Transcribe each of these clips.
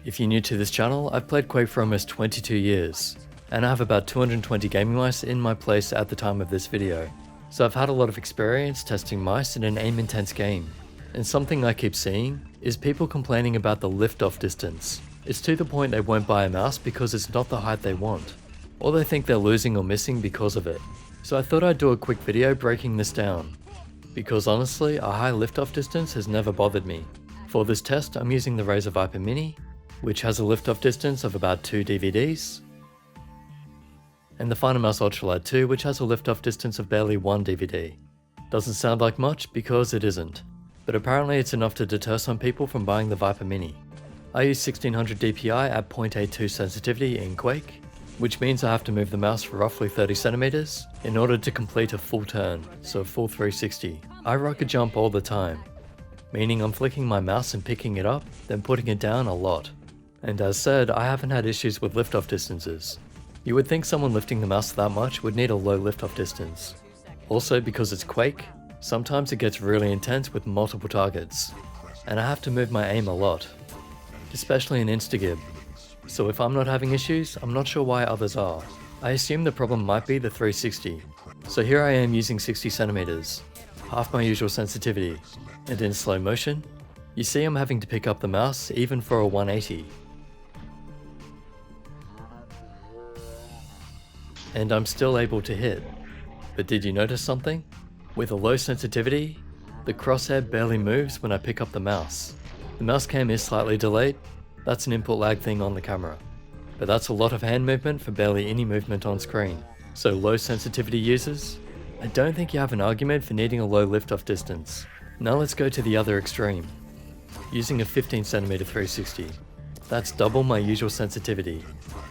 If you're new to this channel, I've played Quake for almost 22 years, and I have about 220 gaming mice in my place at the time of this video. So I've had a lot of experience testing mice in an aim-intense game, and something I keep seeing is people complaining about the lift-off distance. It's to the point they won't buy a mouse because it's not the height they want, or they think they're losing or missing because of it. So I thought I'd do a quick video breaking this down, because honestly, a high lift-off distance has never bothered me. For this test, I'm using the Razer Viper Mini, which has a lift-off distance of about 2 DVDs, and the Mouse Ultralight 2, which has a lift-off distance of barely 1 DVD. Doesn't sound like much because it isn't, but apparently it's enough to deter some people from buying the Viper Mini. I use 1600 DPI at 0.82 sensitivity in Quake, which means I have to move the mouse for roughly 30 centimeters in order to complete a full turn, so a full 360. I rocket jump all the time, meaning I'm flicking my mouse and picking it up, then putting it down a lot. And as said, I haven't had issues with lift-off distances. You would think someone lifting the mouse that much would need a low lift-off distance. Also, because it's Quake, sometimes it gets really intense with multiple targets, and I have to move my aim a lot, especially in Instagib. So if I'm not having issues, I'm not sure why others are. I assume the problem might be the 360. So here I am using 60 centimeters, half my usual sensitivity, and in slow motion, you see I'm having to pick up the mouse even for a 180. And I'm still able to hit. But did you notice something? With a low sensitivity, the crosshair barely moves when I pick up the mouse. The mouse cam is slightly delayed, that's an input lag thing on the camera. But that's a lot of hand movement for barely any movement on screen. So low sensitivity users, I don't think you have an argument for needing a low lift-off distance. Now let's go to the other extreme. Using a 15cm 360. That's double my usual sensitivity.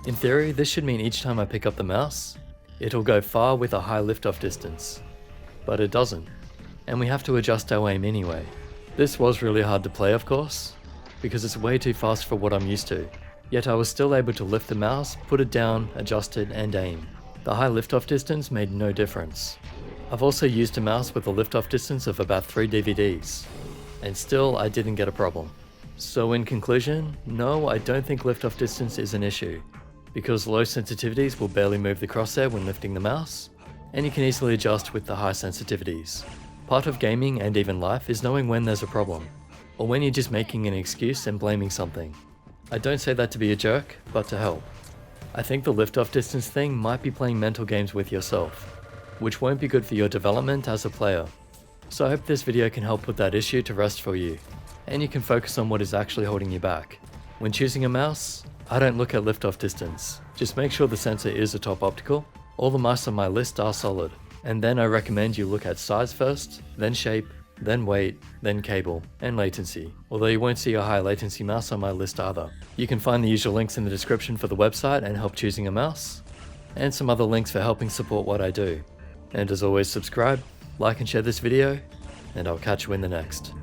In theory, this should mean each time I pick up the mouse, it'll go far with a high lift-off distance. But it doesn't, and we have to adjust our aim anyway. This was really hard to play, of course, because it's way too fast for what I'm used to. Yet I was still able to lift the mouse, put it down, adjust it, and aim. The high lift-off distance made no difference. I've also used a mouse with a lift-off distance of about 3 DVDs, and still I didn't get a problem. So in conclusion, no, I don't think lift-off distance is an issue, because low sensitivities will barely move the crosshair when lifting the mouse, and you can easily adjust with the high sensitivities. Part of gaming and even life is knowing when there's a problem, or when you're just making an excuse and blaming something. I don't say that to be a jerk, but to help. I think the lift-off distance thing might be playing mental games with yourself, which won't be good for your development as a player. So I hope this video can help put that issue to rest for you, and you can focus on what is actually holding you back. When choosing a mouse, I don't look at lift-off distance. Just make sure the sensor is a top optical. All the mice on my list are solid. And then I recommend you look at size first, then shape, then weight, then cable, and latency. Although you won't see a high latency mouse on my list either. You can find the usual links in the description for the website and help choosing a mouse, and some other links for helping support what I do. And as always, subscribe, like and share this video, and I'll catch you in the next.